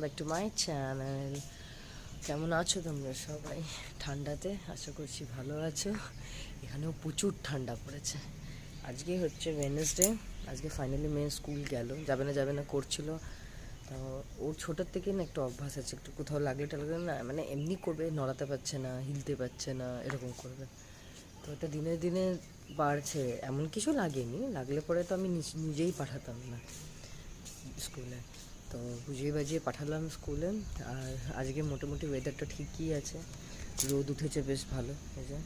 Back to my channel. কেমন আছো তোমরা সবাই? ঠান্ডাতে আশা করছি ভালো আছো। এখানেও প্রচুর ঠান্ডা পড়েছে। আজকে হচ্ছে ওয়েডনেসডে। আজকে ফাইনালি মেয়ে স্কুল গেল, যাবে না করছিল। তো ওর ছোটোর থেকে না একটা অভ্যাস আছে, একটু কোথাও লাগলে টাগলে না মানে এমনি করবে, নড়াতে পারছে না, হিলতে পারছে না, এরকম করবে। তো এটা দিনে দিনে বাড়ছে। এমন কিছু লাগেনি, লাগলে পরে তো আমি নিজেই পাঠাতাম না স্কুলে। তো বুঝিয়ে বাজিয়ে পাঠালাম স্কুলে। আর আজকে মোটামুটি ওয়েদারটা ঠিকই আছে, রোদ উঠেছে বেশ ভালো। এই যে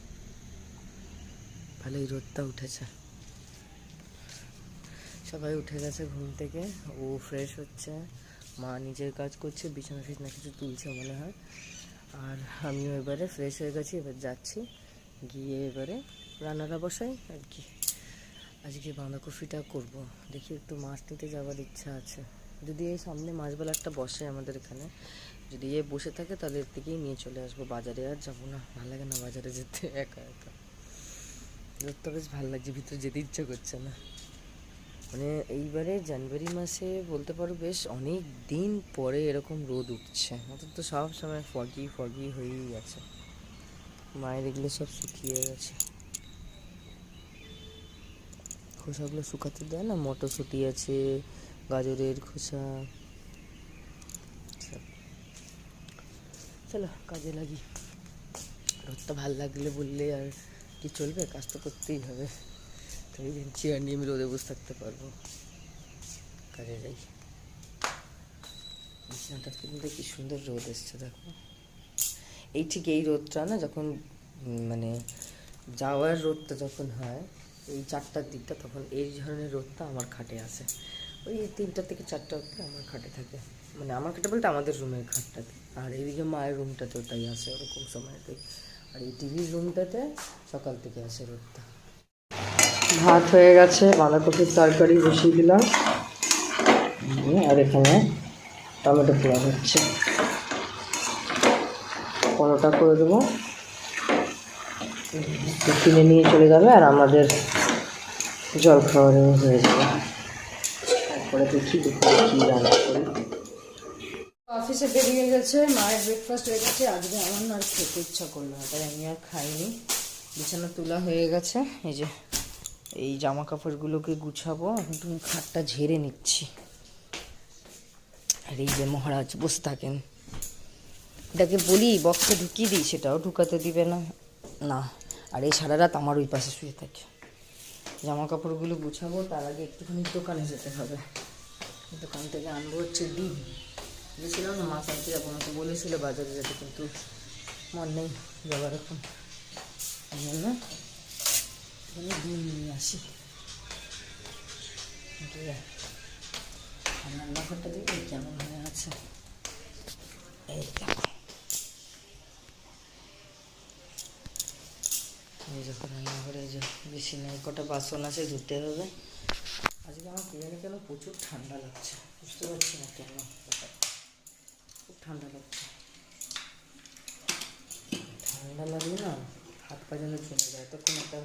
ভালোই রোদটা উঠেছে। সবাই উঠে গেছে ঘুম থেকে, ও ফ্রেশ হচ্ছে, মা নিজের কাজ করছে, বিছানা ফিছনা কিছু তুলছে মনে হয়। আর আমিও এবারে ফ্রেশ হয়ে গেছি, এবার যাচ্ছি গিয়ে এবারে রান্নাটা বসাই আর কি। আজকে বাঁধাকপিটা করব, দেখি একটু মাছ নিতে যাওয়ার ইচ্ছা আছে। যদি এই সামনে মাছবেলা একটা বসে আমাদের এখানে, যদি এ বসে থাকে তাহলে এর থেকেই নিয়ে চলে আসবো। বাজারে আর যাবো না, ভালো লাগে না বাজারে যেতে একা একা। রোদটা বেশ ভালো লাগছে, ভিতরে যেতে ইচ্ছা করছে না। মানে এইবারে জানুয়ারি মাসে বলতে পারো বেশ অনেক দিন পরে এরকম রোদ উঠছে। অন্তত তো সব সময় ফগি ফগি হয়েই গেছে। মায়ের এগুলো সব শুকিয়ে গেছে, খোসাগুলো শুকাতে দেয় না, মটরশুঁটি আছে, গাজরের খোসা। চলো কাজে লাগি। রোদটা ভাল লাগলে বললে আর কি চলবে, কাজ তো করতেই হবে। তো এই চেয়ার নিয়ে আমি রোদে বসে থাকতে পারবো? কাজে যাই। বিছানাটা কিন্তু কি সুন্দর রোদ এসছে দেখো। এই ঠিক এই রোদটা না যখন মানে যাওয়ার রোদটা যখন হয় এই 4টার দিকটা, তখন এই ধরনের রোদটা আমার খাটে আসে। ওই 3টা থেকে 4টা অবধি আমার খাটে থাকে, মানে আমার খাটে বলতে আমাদের রুমের খাটটাতে। আর এইদিকে মায়ের রুমটাতেও তাই আসে ওরকম সময়তে। আর এই টিভির রুমটাতে সকাল থেকে আসে রোদটা। ভাত হয়ে গেছে, বাঁধাকপির তরকারি বসিয়ে দিলাম, আর এখানে টমেটো পোড়া হচ্ছে। পরোটা করে দেবো, কিনে নিয়ে চলে যাবে, আর আমাদের জল খাওয়ারও হয়ে যাবে। তারপরে দেখি দুপুরে কী রান্না করি। অফিসে বেরিয়ে গেছে, মায়ের ব্রেকফাস্ট হয়ে গেছে। আজকে আমার না আর খেতে ইচ্ছা করলো না, তাই আমি আর খাইনি। বিছানা তোলা হয়ে গেছে, এই যে এই জামা কাপড়গুলোকে গুছাবো। একটু খাটটা ঝেড়ে নিচ্ছি। আর এই যে মহারাজ বসে থাকেন, এটাকে বলি বক্সে ঢুকিয়ে দিই, সেটাও ঢুকাতে দিবে না। না, আর এই সারা রাত আমার ওই পাশে শুয়ে থাকে। জামা কাপড়গুলো গুছাবো, তার আগে একটুখানি দোকানে যেতে হবে। দোকান থেকে আনবো হচ্ছে ডিম। গেছিলাম না মাছ আনতে যাবো, আমাকে বলেছিল বাজারে যেতে, কিন্তু মন নেই যাবার এখন। জন্য এখানে ডিম নিয়ে আসি। রান্নাঘরটা দেখি কেমন হয়ে আছে। এই দেখো, এই যখন রান্নাঘরে যে বেশি নেই, কটা বাসন আছে ধুতে হবে। আজকে আমার কেন প্রচুর ঠান্ডা লাগছে, বুঝতে পারছি না কেন, খুব ঠান্ডা লাগছে। ঠান্ডা লাগলে না হাত পা যেন জমে যায়। তখন একটা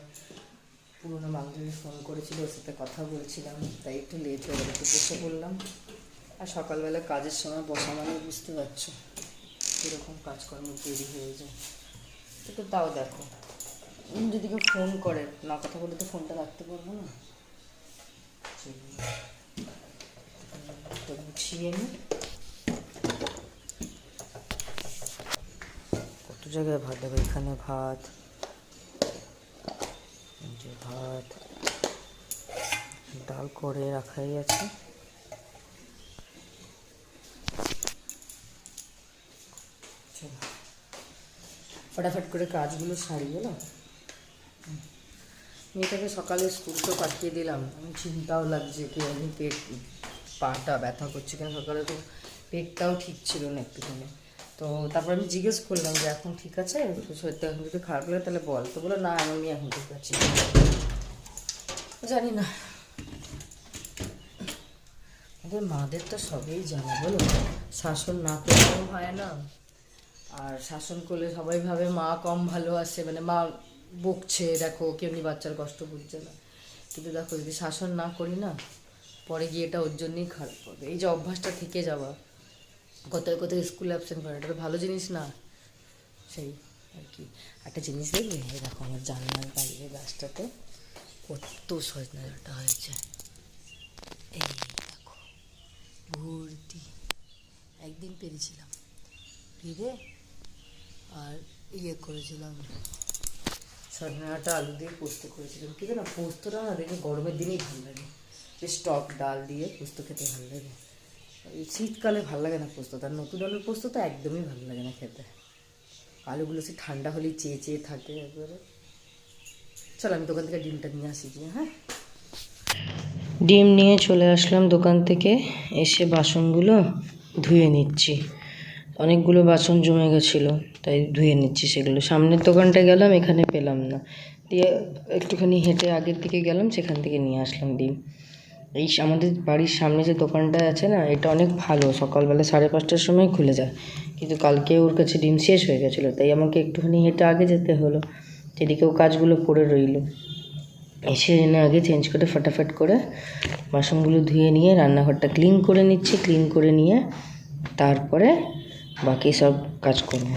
পুরোনো বান্ধবী ফোন করেছিল, ওর সাথে কথা বলছিলাম, তাই একটু লেট হয়ে গেল, একটু বসে পড়লাম। আর সকালবেলা কাজের সময় বসা মানে বুঝতে পারছো কীরকম কাজকর্ম দেরি হয়ে যায়। তো তাও দেখো, যদি কেউ ফোন করে না কথা বলে তো ফোনটা রাখতে পারবো না। গুছিয়ে নিই। কত জায়গায় ভাত দেবো, এখানে ভাত, যে ভাত ডাল করে রাখাই আছে। ফটাফট করে কাজগুলো সারিয়ে না। মেয়েটাকে সকালে স্কুল তো পাঠিয়ে দিলাম, আমি চিন্তাও লাগছে কি আমি পাটা ব্যথা করছে কেন, সকালে তো পেটটাও ঠিক ছিল না একটুখানি। তো তারপর আমি জিজ্ঞেস করলাম যে এখন ঠিক আছে, শরীরটা এখন যদি খারাপ লাগে তাহলে বল। তো বলো না আমি এখন ঠিক আছি। জানি না, আমাদের মাদের তো সবই জানা বলো, শাসন না করলেও হয় না। আর শাসন করলে সবাই ভাবে মা কম ভালোবাসে, মানে মা বকছে, দেখো কেমনি বাচ্চার কষ্ট বুঝছে না। কিন্তু দেখো যদি শাসন না করি না, পরে গিয়ে এটা ওর জন্যই খারাপ হবে। এই যে অভ্যাসটা থেকে যাওয়া, কোথায় কোথায় স্কুল অ্যাবসেন্ট করে, এটা তো ভালো জিনিস না। সেই আর কি। একটা জিনিস দেখবে, এই দেখো আমার জানলার বাইরে গাছটাতে কত সজনে ডাঁটা হয়েছে, এই দেখো ভর্তি। একদিন পেরেছিলাম পেরে আর করেছিলাম সজনে ডাঁটা আলু দিয়ে পোস্ত করেছিলাম। কিন্তু না পোস্তটা না দেখে গরমের দিনেই ভালো লাগে, বেশ টক ডাল দিয়ে পোস্ত খেতে ভালো লাগে। এই শীতকালে ভালো লাগে না পোস্ত, তার নতুন আলুর পোস্ত তো একদমই ভালো লাগে না খেতে। আলুগুলো সে ঠান্ডা হলেই চেয়ে চেয়ে থাকে একবারে। চলো আমি দোকান থেকে ডিমটা নিয়ে আসি গিয়ে। হ্যাঁ, ডিম নিয়ে চলে আসলাম দোকান থেকে, এসে বাসনগুলো ধুয়ে নিচ্ছি। অনেকগুলো বাসন জমে গেছিলো, তাই ধুয়ে নিচ্ছি সেগুলো। সামনের দোকানটা গেলাম, এখানে পেলাম না, দিয়ে একটুখানি হেঁটে আগের দিকে গেলাম, সেখান থেকে নিয়ে আসলাম ডিম। এই আমাদের বাড়ির সামনে যে দোকানটা আছে না, এটা অনেক ভালো, সকালবেলা 5:30টার সময় খুলে যায়। কিন্তু কালকে ওর কাছে ডিম শেষ হয়ে গেছিলো, তাই আমাকে একটুখানি হেঁটে আগে যেতে হলো। সেদিকেও কাজগুলো পড়ে রইলো। এসে এনে আগে চেঞ্জ করে ফটাফট করে বাসনগুলো ধুয়ে নিয়ে রান্নাঘরটা ক্লিন করে নিচ্ছি। ক্লিন করে নিয়ে তারপরে বাকি সব কাজ করব।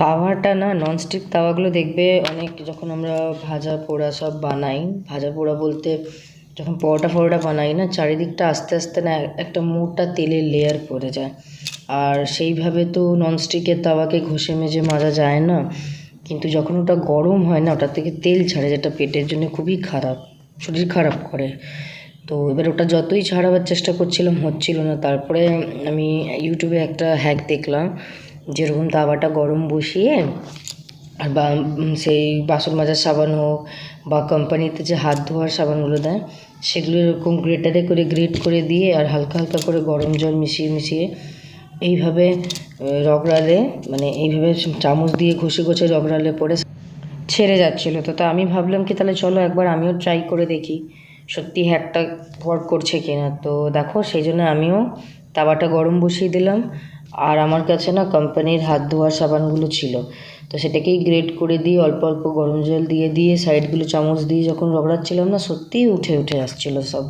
তাওয়াটা না, ননস্টিক তাওয়াগুলো দেখবে অনেক, যখন আমরা ভাজা পোড়া সব বানাই, ভাজা পোড়া বলতে যখন পরোটা ফরোটা বানাই না, চারিদিকটা আস্তে আস্তে না একটা মোটা তেলের লেয়ার পড়ে যায়। আর সেইভাবে তো ননস্টিকের তাওয়াকে ঘষে মেজে মাজা যায় না, কিন্তু যখন ওটা গরম হয় না, ওটা থেকে তেল ছাড়ে, যেটা পেটের জন্য খুবই খারাপ, শরীর খারাপ করে। তো এবার ওটা যতই ছাড়াবার চেষ্টা করছিলাম হচ্ছিল না। তারপরে আমি ইউটিউবে একটা হ্যাক দেখলাম, যেরকম তাওয়াটা গরম বসিয়ে আর বা সেই বাসন মাজার সাবান হোক বা কোম্পানিতে যে হাত ধোয়ার সাবানগুলো দেয়, সেগুলো এরকম গ্রেটারে করে গ্রেট করে দিয়ে আর হালকা হালকা করে গরম জল মিশিয়ে মিশিয়ে এইভাবে রগড়ালে, মানে এইভাবে চামচ দিয়ে ঘষে ঘষে রগড়ালে পরে ছেড়ে যাচ্ছিলো। তো আমি ভাবলাম কি তাহলে চলো একবার আমিও ট্রাই করে দেখি সত্যি হ্যাকটা ওয়ার্ক করছে কিনা। তো দেখো, সেই জন্য আমিও তাওয়াটা গরম বসিয়ে দিলাম। আর আমার কাছে না কোম্পানির হাত ধোয়ার সাবানগুলো ছিল, তো সেটাকেই গ্রেট করে দিয়ে অল্প অল্প গরম জল দিয়ে দিয়ে সাইডগুলো চামচ দিয়ে যখন রগড়াচ্ছিলাম না, সত্যিই উঠে উঠে আসছিলো সব।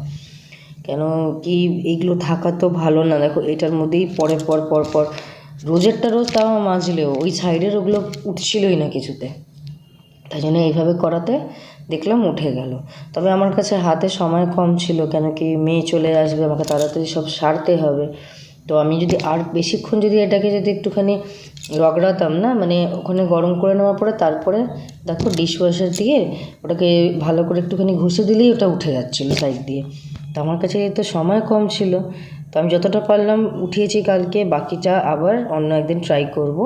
কেন কি এইগুলো থাকা তো ভালো না। দেখো এটার মধ্যেই পরের পর পর পর রোজেরটা রোজ তাওয়া মাজলেও ওই সাইডের ওগুলো উঠছিলোই না কিছুতে। তাই জন্য এইভাবে করাতে দেখলাম উঠে গেল। তবে আমার কাছে হাতে সময় কম ছিল, কেন কি মেয়ে চলে আসবে, আমাকে তাড়াতাড়ি সব সারতে হবে। তো আমি যদি আর বেশিক্ষণ যদি এটাকে যদি একটুখানি রগড়াতাম না, মানে ওখানে গরম করে নেওয়ার পরে তারপরে দেখো ডিশওয়াশার দিয়ে ওটাকে ভালো করে একটুখানি ঘষে দিলেই ওটা উঠে যাচ্ছিলো সাইড দিয়ে। তো আমার কাছে তো সময় কম ছিল, তো আমি যতটা পারলাম উঠিয়েছি কালকে, বাকিটা আবার অন্য একদিন ট্রাই করব,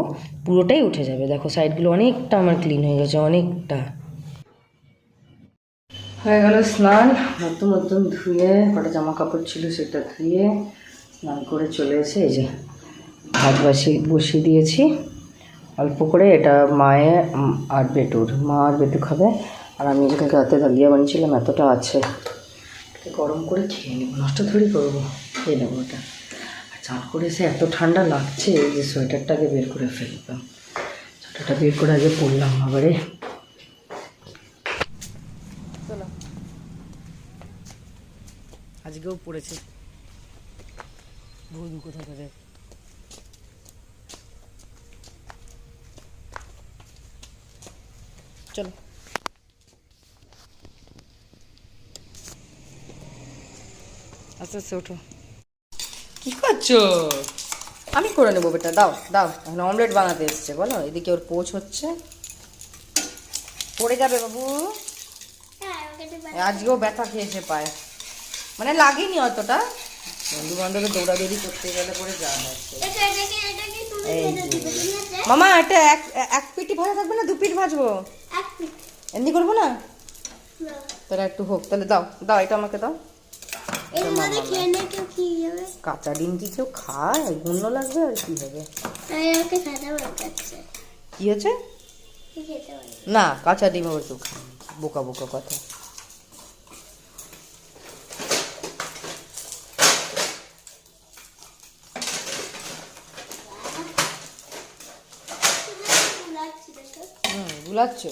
পুরোটাই উঠে যাবে। দেখো সাইডগুলো অনেকটা আমার ক্লিন হয়ে গেছে, অনেকটা। হয়ে গেল স্নান, নতুন নতুন ধুয়ে, কটা জামা কাপড় ছিল সেটা ধুয়ে স্নান করে চলে এসে এই যে ভাত বসিয়ে দিয়েছি অল্প করে। এটা মায়ে আর বেটুর, মা আর বেটু খাবে, আর আমি যেখানে রাতে দালিয়া বানিয়েছিলাম এতটা আছে, গরম করে খেয়ে নেবো, নষ্ট থোড়ি করবো, খেয়ে নেবো ওটা। আর চান করে এসে এত ঠান্ডা লাগছে যে সোয়েটারটাকে বের করে ফেলতাম, সোয়েটারটা বের করে আগে পরলাম আবারে। চলো, আজকেও পড়েছে বৌদি কোথা থেকে। চলো আস্তে আস্তে ওঠো। কি করছো? আমি করে নেবো বেটা, দাও দাও। এখন অমলেট বানাতে এসছে, বলো। এদিকে ওর পোচ হচ্ছে, পড়ে যাবে বাবু। আজকেও ব্যথা খেয়েছে পায়ে, মানে লাগেনি অতটা, বন্ধু বান্ধবের দৌড়াদৌড়ি করতে গেলে পরে যা হচ্ছে। মামা এটা এক পিটি ভাজা থাকবে না 2 পিট ভাজবো? এমনি করবো না, তাহলে একটু হোক। তাহলে দাও দাও, এটা আমাকে দাও। কাঁচা ডিম কি কেউ খায়? গুণ্য লাগবে আর কি হবে। কি হয়েছে? না কাঁচা ডিম আবার তো খাই, বোকা বোকা কথা। গুলাচ্ছ?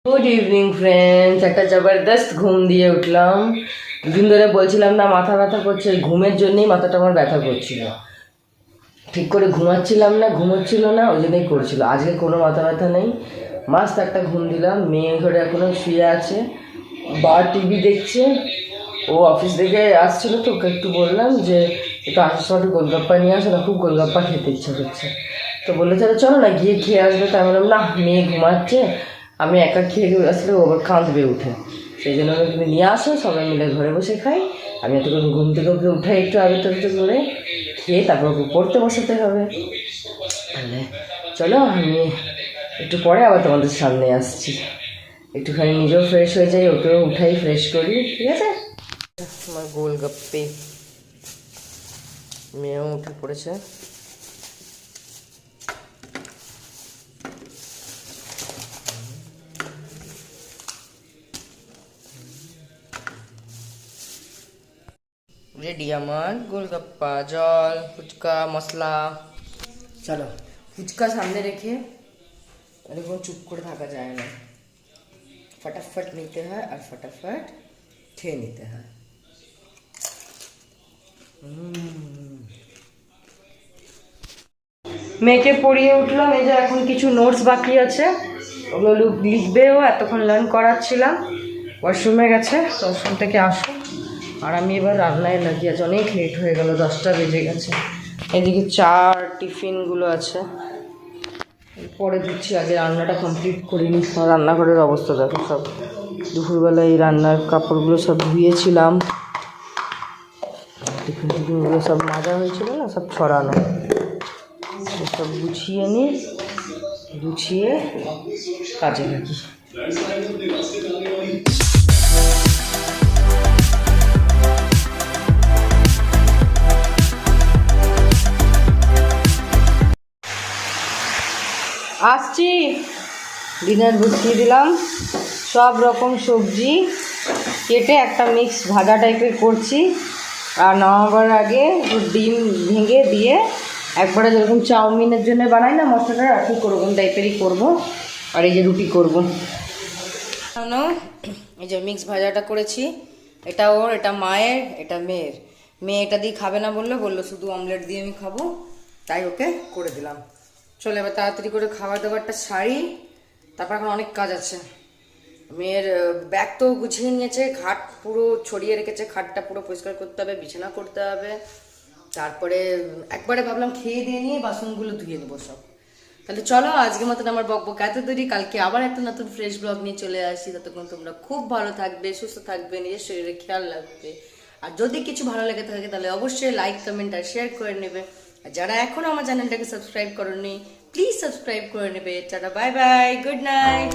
গুড ইভিনিং ফ্রেন্ডস, একটা জবরদস্ত ঘুম দিয়ে উঠলাম। দুদিন ধরে বলছিলাম না মাথা ব্যথা করছে, ঘুমের জন্যই মাথাটা আমার ব্যথা করছিল। ঠিক করে ঘুমাচ্ছিলাম না, ঘুমোচ্ছিল না, ওই জন্যই করছিল। আজকে কোনো মাথা ব্যথা নেই, মাস্ত একটা ঘুম দিলাম। মেয়ে ঘরে এখনো শুয়ে আছে, বা টিভি দেখছে। ও অফিস থেকে আসছিল তো, ওকে একটু বললাম যে একটু আসার সময় একটু গোলগাপ্পা নিয়ে আসো না, খুব গোলগাপ্পা খেতে ইচ্ছা করছে। তো বললো তাহলে চলো না গিয়ে খেয়ে আসবে। তাই বললাম না, মেয়ে ঘুমাচ্ছে, আমি একা খেয়ে আসলে ও আবার কাঁদবে উঠে, সেই জন্য তুমি নিয়ে আসো, সবাই মিলে ঘরে বসে খাই। আমি এতক্ষণ ঘুম থেকে ওকে উঠে একটু আগে একটু করে খেয়ে তারপর ওকে পড়তে বসাতে হবে। তাহলে চলো, আমি একটু পরে আবার তোমাদের সামনে আসছি, একটুখানি নিজেও ফ্রেশ হয়ে যাই, ওকেও উঠাই ফ্রেশ করি, ঠিক আছে? আমার গোলগাপ্পে, মেয়েও উঠে পড়েছে। রেডি আমার গোলগাপ্পা, জল, ফুচকা, মশলা। চলো, ফুচকা সামনে রেখে এরকম চুপ করে থাকা যায় না, ফটাফট নিতে হয় আর ফটাফট খেয়ে নিতে হয়। মেয়েকে পড়িয়ে উঠলাম, এই যে এখন কিছু নোটস বাকি আছে, ওগুলো লিখবেও। এতক্ষণ লার্ন করাচ্ছিলাম, ওয়াশরুমে গেছে, ওয়াশরুম থেকে আসো। আর আমি এবার রান্নায় লাগিয়ে আছি, অনেক লেট হয়ে গেল, 10টা বেজে গেছে। এদিকে চার টিফিনগুলো আছে, পরে দিচ্ছি, আগে রান্নাটা কমপ্লিট করিনি। রান্নাঘরের অবস্থা দেখো, সব দুপুরবেলা এই রান্নার কাপড়গুলো সব ধুয়েছিলাম, টিফিনগুলো সব মাজা হয়েছিল না, সব ছড়ানো, সব গুছিয়ে নিই, গুছিয়ে কাজে লাগি। আসছি, ডিনার বসিয়ে দিলাম। সব রকম সবজি কেটে একটা মিক্স ভাজা টাইপের করছি, আর নামাবার আগে ডিম ভেঙে দিয়ে একবারে যেরকম চাউমিনের জন্য বানাই না মশলাটা, আর কি ওরকম টাইপেরই করবো। আর এই যে রুটি করবো, এই যে মিক্স ভাজাটা করেছি, এটা ওর, এটা মায়ের, এটা মেয়ের। মেয়ে এটা দিয়ে খাবে না বললো শুধু অমলেট দিয়ে আমি খাবো, তাই ওকে করে দিলাম। চলে এবার তাড়াতাড়ি করে খাবার দাবারটা সারি, তারপর এখন অনেক কাজ আছে। মেয়ের ব্যাগ তো গুছিয়ে নিয়েছে, খাট পুরো ছড়িয়ে রেখেছে, খাটটা পুরো পরিষ্কার করতে হবে, বিছানা করতে হবে। তারপরে একবারে ভাবলাম খেয়ে দিয়ে নিয়ে বাসনগুলো ধুয়ে নেবো সব। তাহলে চলো, আজকের মতন আমার বকবক এত তৈরি, কালকে আবার একটা নতুন ফ্রেশ ব্লগ নিয়ে চলে আসি। ততক্ষণ তোমরা খুব ভালো থাকবে, সুস্থ থাকবে, নিজের শরীরের খেয়াল রাখবে। আর যদি কিছু ভালো লেগে থাকে তাহলে অবশ্যই লাইক, কমেন্ট আর শেয়ার করে নেবে। আর যারা এখনো আমার চ্যানেলটাকে সাবস্ক্রাইব করোনি, প্লিজ সাবস্ক্রাইব করে নেবে। Tata, bye bye, good night.